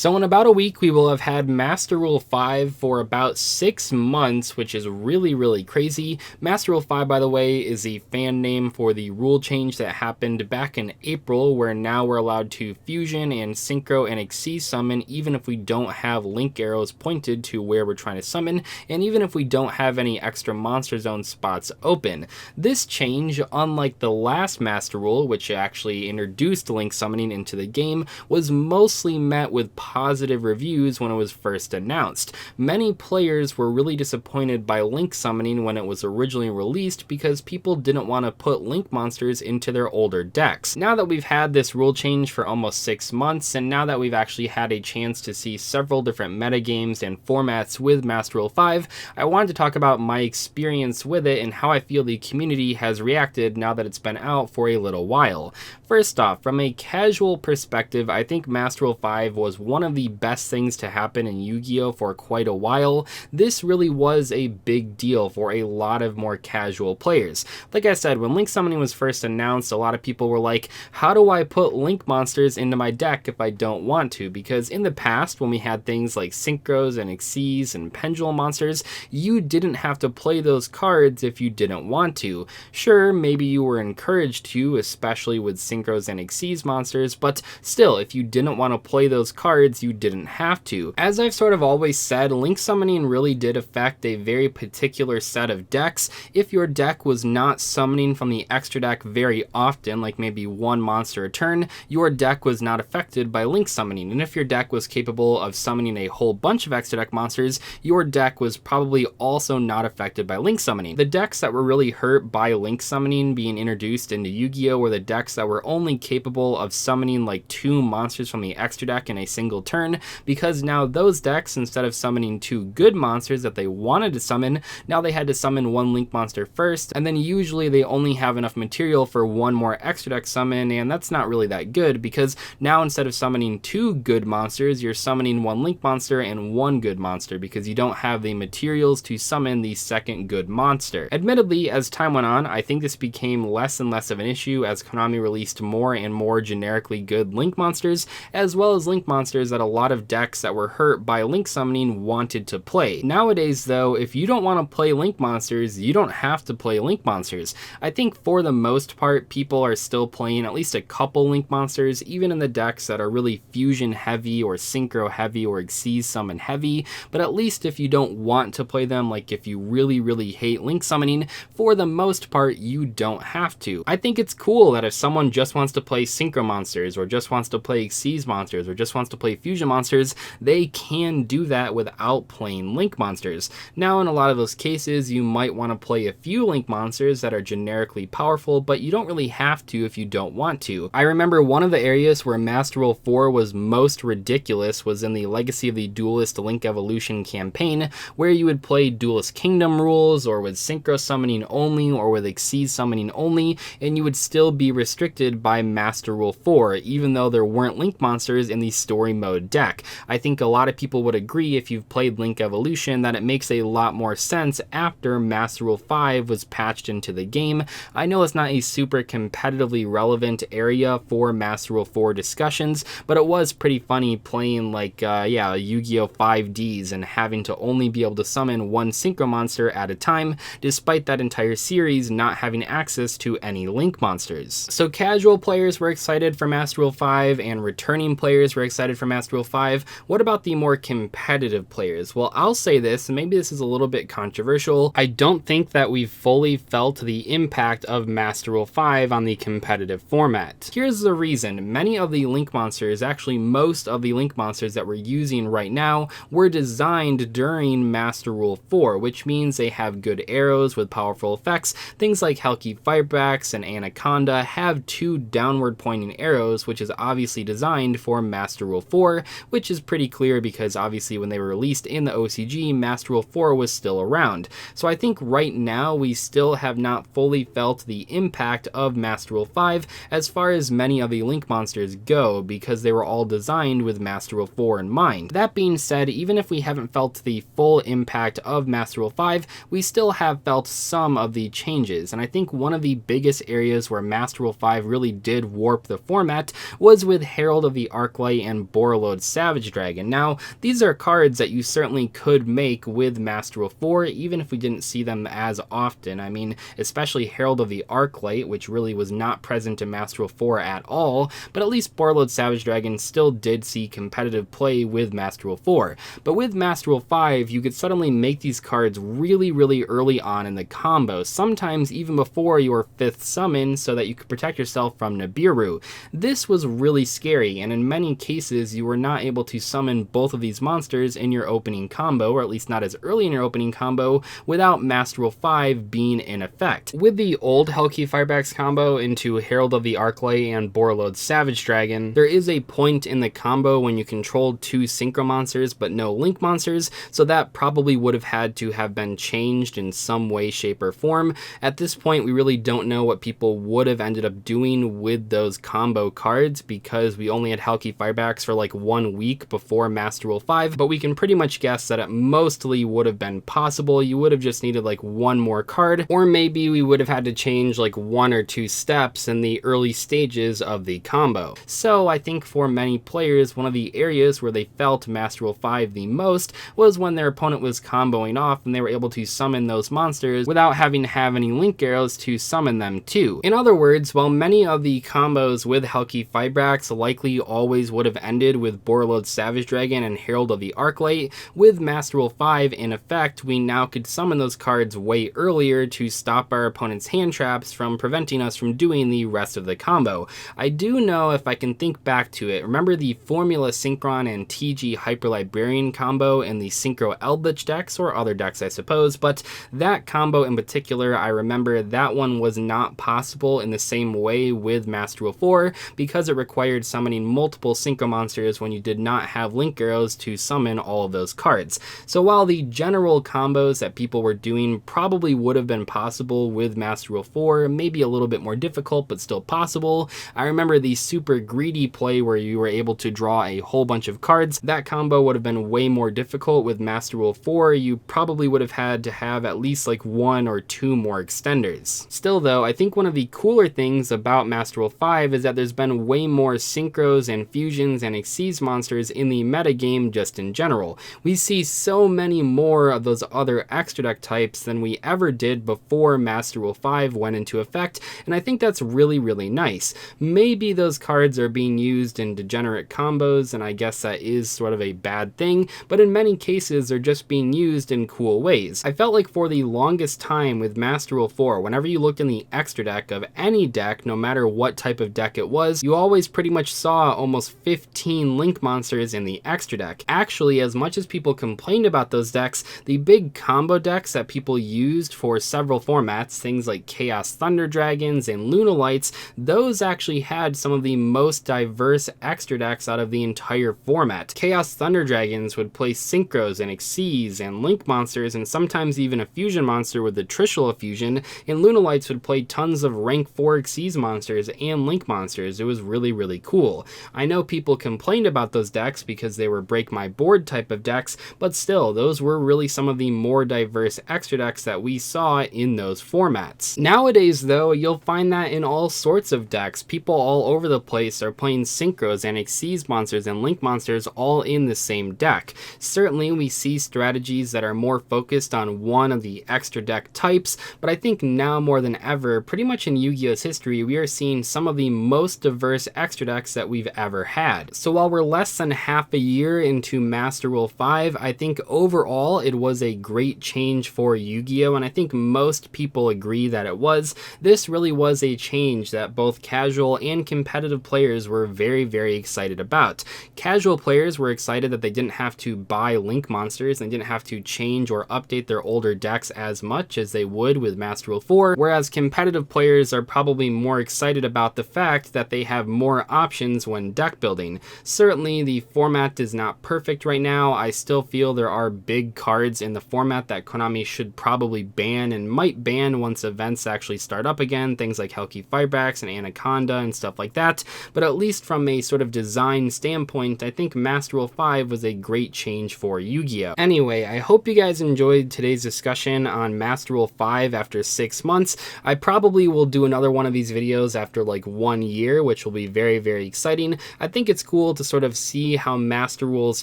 So in about a week, we will have had Master Rule 5 for about 6 months, which is really crazy. Master Rule 5, by the way, is the fan name for the rule change that happened back in April, where now we're allowed to fusion and synchro and exceed summon even if we don't have link arrows pointed to where we're trying to summon, and even if we don't have any extra monster zone spots open. This change, unlike the last Master Rule, which actually introduced link summoning into the game, was mostly met with positive reviews when it was first announced. Many players were really disappointed by link summoning when it was originally released because people didn't want to put link monsters into their older decks. Now that we've had this rule change for almost 6 months, and now that we've actually had a chance to see several different metagames and formats with Master Rule 5, I wanted to talk about my experience with it and how I feel the community has reacted now that it's been out for a little while. First off, from a casual perspective, I think Master Rule 5 was one of the best things to happen in Yu-Gi-Oh! For quite a while. This really was a big deal for a lot of more casual players. Like I said, when link summoning was first announced, a lot of people were like, how do I put link monsters into my deck if I don't want to? Because in the past, when we had things like synchros and exceeds and pendulum monsters, you didn't have to play those cards if you didn't want to. Sure, maybe you were encouraged to, especially with synchros and exceeds monsters, but still, if you didn't want to play those cards, you didn't have to. As I've sort of always said, link summoning really did affect a very particular set of decks. If your deck was not summoning from the extra deck very often, like maybe one monster a turn, your deck was not affected by link summoning. And if your deck was capable of summoning a whole bunch of extra deck monsters, your deck was probably also not affected by link summoning. The decks that were really hurt by link summoning being introduced into Yu-Gi-Oh! Were the decks that were only capable of summoning like 2 monsters from the extra deck in a single turn, because now those decks, instead of summoning 2 good monsters that they wanted to summon, now they had to summon 1 link monster first, and then usually they only have enough material for 1 more extra deck summon, and that's not really that good, because now instead of summoning 2 good monsters, you're summoning 1 link monster and 1 good monster, because you don't have the materials to summon the second good monster. Admittedly, as time went on, I think this became less and less of an issue as Konami released more and more generically good link monsters, as well as link monsters that a lot of decks that were hurt by link summoning wanted to play. Nowadays though, if you don't want to play link monsters, you don't have to play link monsters. I think for the most part, people are still playing at least a couple link monsters, even in the decks that are really fusion heavy or synchro heavy or exceed summon heavy, but at least if you don't want to play them, like if you really hate link summoning, for the most part, you don't have to. I think it's cool that if someone just wants to play synchro monsters, or just wants to play exceeds monsters, or just wants to play fusion monsters, they can do that without playing link monsters. Now, in a lot of those cases, you might want to play a few link monsters that are generically powerful, but you don't really have to if you don't want to. I remember one of the areas where Master Rule 4 was most ridiculous was in the Legacy of the Duelist Link Evolution campaign, where you would play Duelist Kingdom rules, or with synchro summoning only, or with exceed summoning only, and you would still be restricted by Master Rule 4, even though there weren't link monsters in the story mode deck. I think a lot of people would agree, if you've played Link Evolution, that it makes a lot more sense after Master Rule 5 was patched into the game. I know it's not a super competitively relevant area for Master Rule 4 discussions, but it was pretty funny playing like, Yu-Gi-Oh! 5Ds and having to only be able to summon 1 synchro monster at a time, despite that entire series not having access to any link monsters. So casual players were excited for Master Rule 5, and returning players were excited for Master Rule 5. What about the more competitive players? Well, I'll say this, and maybe this is a little bit controversial. I don't think that we've fully felt the impact of Master Rule 5 on the competitive format. Here's the reason. Many of the link monsters, actually most of the link monsters that we're using right now, were designed during Master Rule 4, which means they have good arrows with powerful effects. Things like Hellkeep Firebacks and Anaconda have 2 downward pointing arrows, which is obviously designed for Master Rule 4, which is pretty clear because obviously when they were released in the OCG, Master Rule 4 was still around. So I think right now we still have not fully felt the impact of Master Rule 5 as far as many of the link monsters go, because they were all designed with Master Rule 4 in mind. That being said, even if we haven't felt the full impact of Master Rule 5, we still have felt some of the changes, and I think one of the biggest areas where Master Rule 5 really did warp the format was with Herald of the Arclight and Borreload Savage Dragon. Now, these are cards that you certainly could make with Master Rule 4, even if we didn't see them as often. I mean, especially Herald of the Arclight, which really was not present in Master Rule 4 at all, but at least Borreload Savage Dragon still did see competitive play with Master Rule 4. But with Master Rule 5, you could suddenly make these cards really early on in the combo, sometimes even before your 5th summon, so that you could protect yourself from Nibiru. This was really scary, and in many cases you were not able to summon both of these monsters in your opening combo, or at least not as early in your opening combo, without Master Rule 5 being in effect. With the old Hellkey Firebacks combo into Herald of the Arclight and Borreload Savage Dragon, there is a point in the combo when you controlled 2 Synchro monsters but no Link monsters, so that probably would have had to have been changed in some way, shape, or form. At this point, we really don't know what people would have ended up doing with those combo cards, because we only had Hellkey Firebacks for like 1 week before Master Rule 5, but we can pretty much guess that it mostly would have been possible. You would have just needed like 1 more card, or maybe we would have had to change like 1 or 2 steps in the early stages of the combo. So I think for many players, one of the areas where they felt Master Rule 5 the most was when their opponent was comboing off and they were able to summon those monsters without having to have any Link arrows to summon them to. In other words, while many of the combos with Hellkey Firebacks likely always would have ended with Borreload Savage Dragon and Herald of the Arclight, with Master Rule 5 in effect, we now could summon those cards way earlier to stop our opponent's hand traps from preventing us from doing the rest of the combo. I do know, if I can think back to it, remember the Formula Synchron and TG Hyper Librarian combo in the Synchro Eldritch decks, or other decks I suppose, but that combo in particular, I remember that one was not possible in the same way with Master Rule 4, because it required summoning multiple Synchro monsters when you did not have Link arrows to summon all of those cards. So while the general combos that people were doing probably would have been possible with Master Rule 4, maybe a little bit more difficult but still possible, I remember the super greedy play where you were able to draw a whole bunch of cards. That combo would have been way more difficult with Master Rule 4. You probably would have had to have at least like 1 or 2 more extenders. Still though, I think one of the cooler things about Master Rule 5 is that there's been way more synchros and fusions and Xyz monsters in the metagame just in general. We see so many more of those other extra deck types than we ever did before Master Rule 5 went into effect, and I think that's really nice. Maybe those cards are being used in degenerate combos, and I guess that is sort of a bad thing, but in many cases they're just being used in cool ways. I felt like for the longest time with Master Rule 4, whenever you looked in the extra deck of any deck, no matter what type of deck it was, you always pretty much saw almost 15 Link monsters in the extra deck. Actually, as much as people complained about those decks, the big combo decks that people used for several formats, things like Chaos Thunder Dragons and Lunalights, those actually had some of the most diverse extra decks out of the entire format. Chaos Thunder Dragons would play Synchros and Xyz and Link monsters, and sometimes even a fusion monster with the Trishula fusion, and Lunalights would play tons of rank 4 Xyz monsters and Link monsters. It was really cool. I know people complained about those decks because they were break my board type of decks, but still, those were really some of the more diverse extra decks that we saw in those formats. Nowadays though, you'll find that in all sorts of decks. People all over the place are playing Synchros and Xyz monsters and Link monsters all in the same deck. Certainly we see strategies that are more focused on one of the extra deck types, but I think now more than ever, pretty much in Yu-Gi-Oh's history, we are seeing some of the most diverse extra decks that we've ever had. So while we're less than half a year into Master Rule 5, I think overall it was a great change for Yu-Gi-Oh, and I think most people agree that it was. This really was a change that both casual and competitive players were very excited about. Casual players were excited that they didn't have to buy Link monsters and didn't have to change or update their older decks as much as they would with Master Rule 4, whereas competitive players are probably more excited about the fact that they have more options when deck building. Certainly the format is not perfect right now. I still feel there are big cards in the format that Konami should probably ban and might ban once events actually start up again, things like Hellkey Firebacks and Anaconda and stuff like that, but at least from a sort of design standpoint, I think Master Rule 5 was a great change for Yu-Gi-Oh! Anyway, I hope you guys enjoyed today's discussion on Master Rule 5 after 6 months. I probably will do another one of these videos after like 1 year, which will be very exciting. I think it's cool cool to sort of see how master rules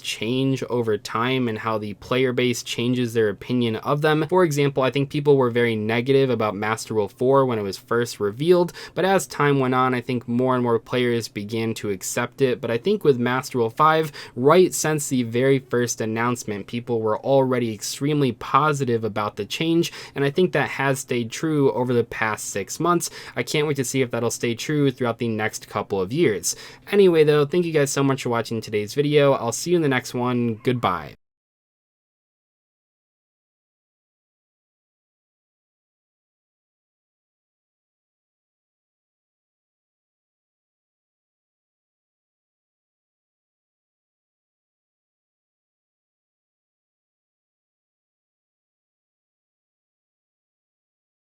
change over time and how the player base changes their opinion of them. For example, I think people were very negative about Master Rule 4 when it was first revealed, but as time went on, I think more and more players began to accept it. But I think with Master Rule 5, right since the very first announcement, people were already extremely positive about the change, and I think that has stayed true over the past 6 months. I can't wait to see if that'll stay true throughout the next couple of years. Anyway though, thank you guys so much for watching today's video. I'll see you in the next one. Goodbye.